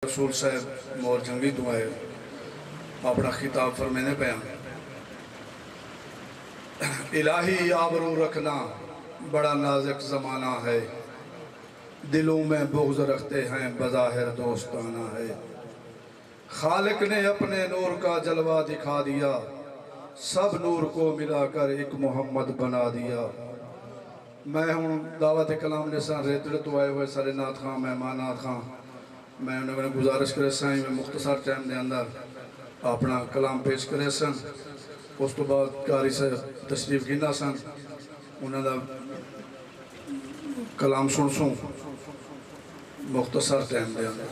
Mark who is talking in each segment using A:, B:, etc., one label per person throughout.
A: रसूल साहब मोर जंगी तो आए अपना खिताब फरमाने पे इलाही आबरू रखना बड़ा नाजुक ज़माना है, दिलों में बुग़्ज़ रखते हैं बज़ाहिर दोस्ताना है। खालिक ने अपने नूर का जलवा दिखा दिया, सब नूर को मिलाकर एक मोहम्मद बना दिया। मैं हूँ दावत कलाम ने सन रेतड़े तो आए हुए सारे नाथ खां मेहमान नाथ खां, मैं उन्होंने गुजारिश करे साईं में मुख्तसर टाइम के अंदर अपना कलाम पेश करे सन। उस तो बाद कारी साहब तशरीफ गिना सन, उन्होंने कलाम सुन सूँ मुख्तसर टाइम के अंदर।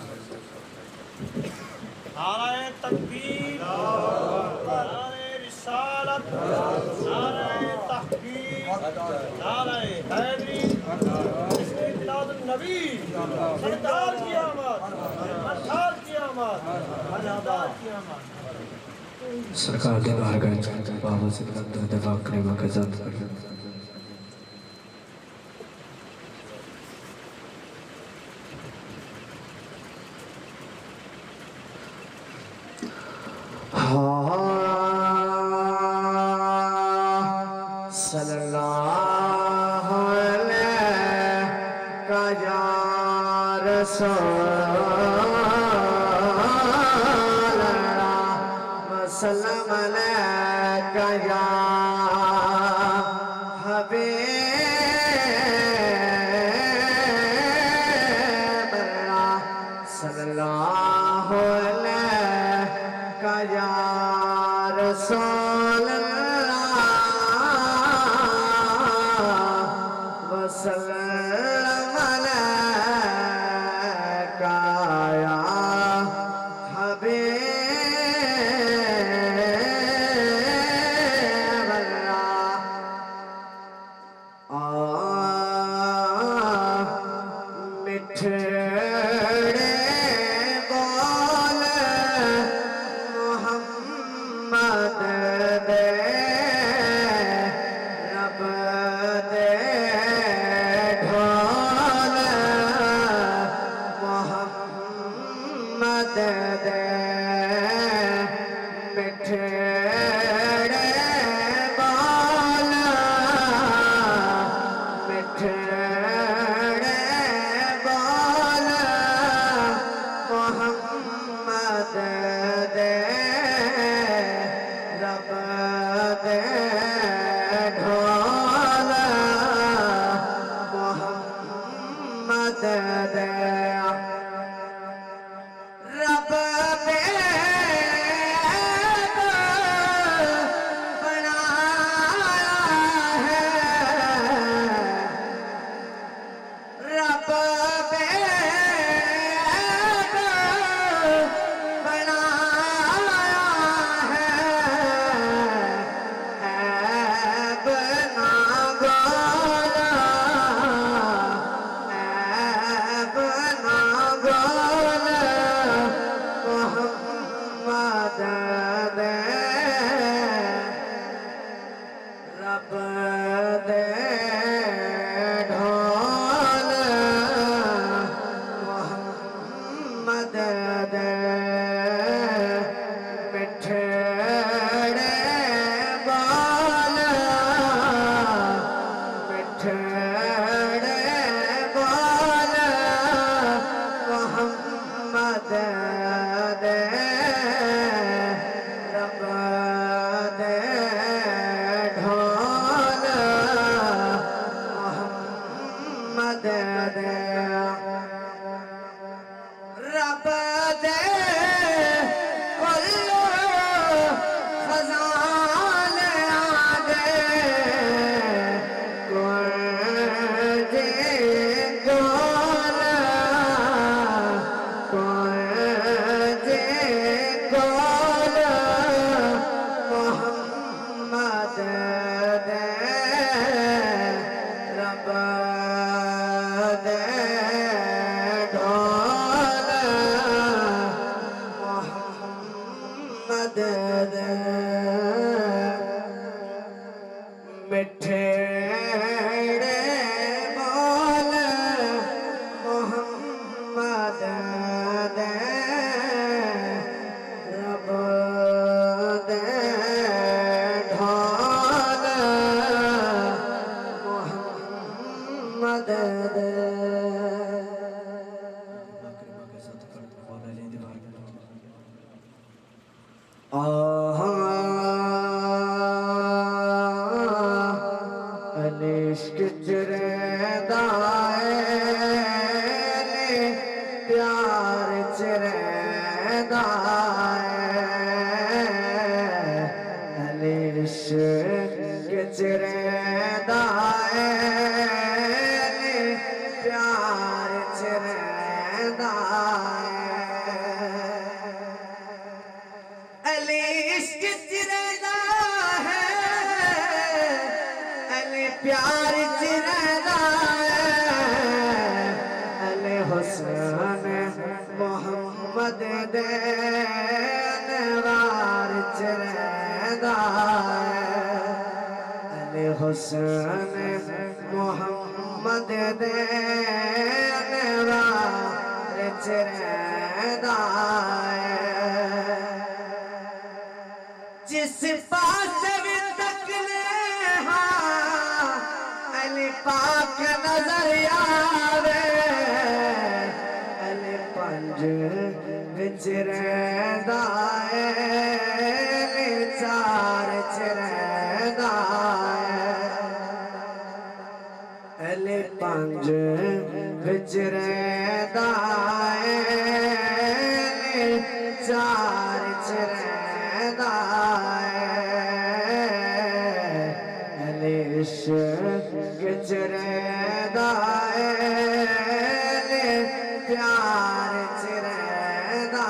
B: नारे तकबीर, नारे रिसालत, नारे तहकीक, नारे हैदरी, मिलादुन नबी, सरदार की आमद, सरदार की आमद, सरदार की आमद।
C: सरकार के बाहर गए बाबा से दफा करीमा के साथ
D: सल्लल्लाहु अलैहि या रसूल वसल्लम अलैका या हबीब अल्लाह सल्लल्लाहु अलैका या रसूल वसल्लम अलैका या हबीब अल्लाह। मिठड़े बोल मोहम्मद दे रब दे ढोल मोहम्मद दे मिठड़े बोल मिठड़े बोल मोहम्मद दे रब दे ढोल मोहम्मद दे रब दे बनाया है, रब दे बनाया है, ऐब ना गोला, ऐब ना गोला मोहम्मद दे रब दे ढोल मोहम्मद दे मिठड़े बोल मिठड़े बोल मोहम्मद दे रब दे ढोल मोहम्मद दे रब दे कुल्लू खजाने आगे कुर्जे गोल कुर्जे गोल मोहम्मद दे रब दे ढोल इश्क चरेदा प्यार चरेदा इश्क चरेदा प्यार चरेदा इश्क चरेदा है प्यार चरेदा हुस्न मोहम्मद दे नवार चरेदा हुस्न मोहम्मद दे नवार चरेदा जिस पास भी तकले अली पाक नजर आवे अली पंज विच रहंदा अली चार च रहंदा अली पंज विच रहंदा अली चार च रहंदा इश्क चरेदा प्यार चरेदा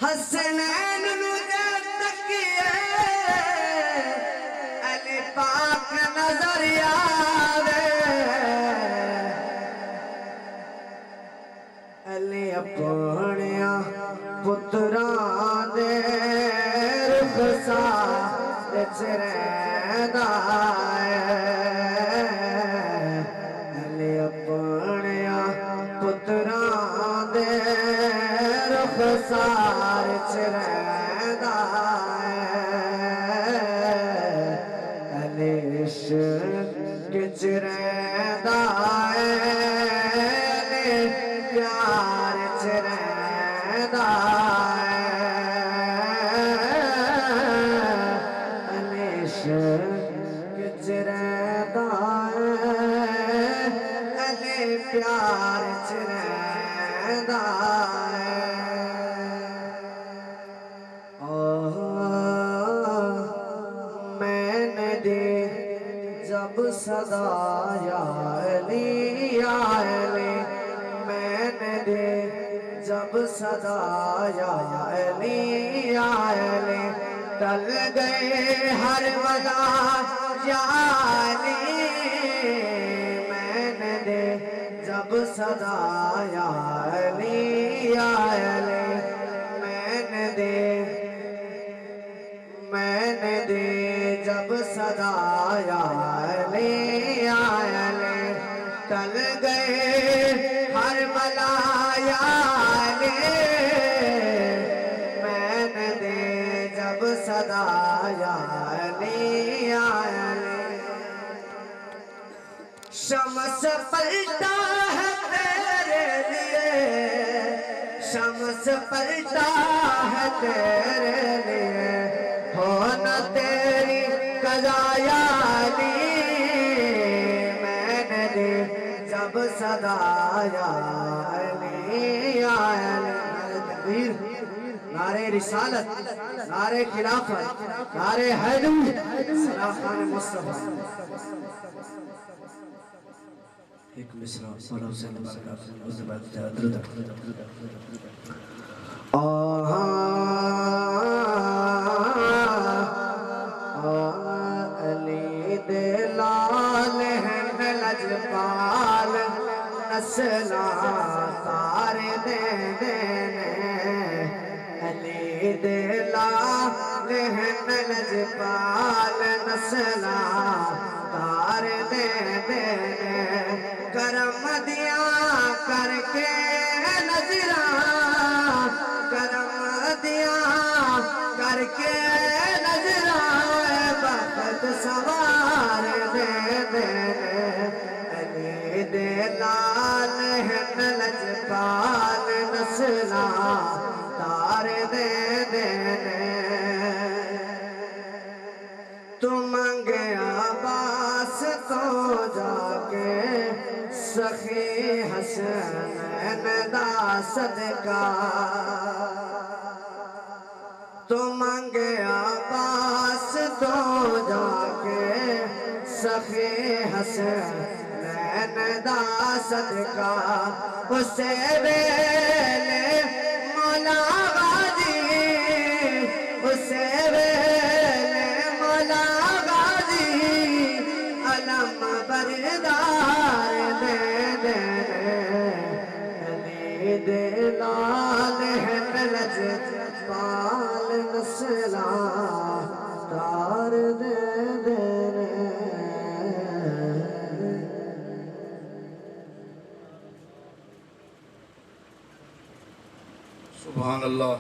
D: हसनैन नू तकिए अली पाक नजर आवे अली अपनिया पुत्रां दे रुखसार चरेदा अली अपनिया पुत्रां दे रुखसार चरेदा अली इश्क चरेदा प्यार चरेदा चरेदा अले प्यार चरेदा मैंने दे जब सदाया अली आले मैंने दे जब सदाया अली आले टल गए हर वदा याली मैंने दे जब सदाया अली आले मैंने दे जब सदाया अली आले टल गए हर मलाया मैंने दे जब सदाया अली आले शम्स पलटा है तेरे लिए शम्स पलटा है तेरे लिए हो न तेरी कज़ाया अली मैंने दे जब सदाया अली आले तकबीर नारे रिसालत नारे खिलाफत नारे हैदर सलाम खान मुस्तफा
C: एक मिसरा और हुसैन बरकत उसके बाद दरूद
D: अली दे लाल हैं लजपाल नस्ला तारे दे देने अली दे लाल हैं लजपाल नस्ला तारे दे देने करम दिया करके नजरा करम दिया करके नजरा बखत सवार दे देने अली दे लाल हैं लजपाल नस्ल हसनैन दा सदका तो मंगे अब्बास तो जाके सफे हसनैन दा सदका उसे वेले मौला गाजी उसे वेले मौला गाजी अलम बरदार दे दे दे लाल है लज पाल नस्ला तार दे दे
A: सुभान अल्लाह।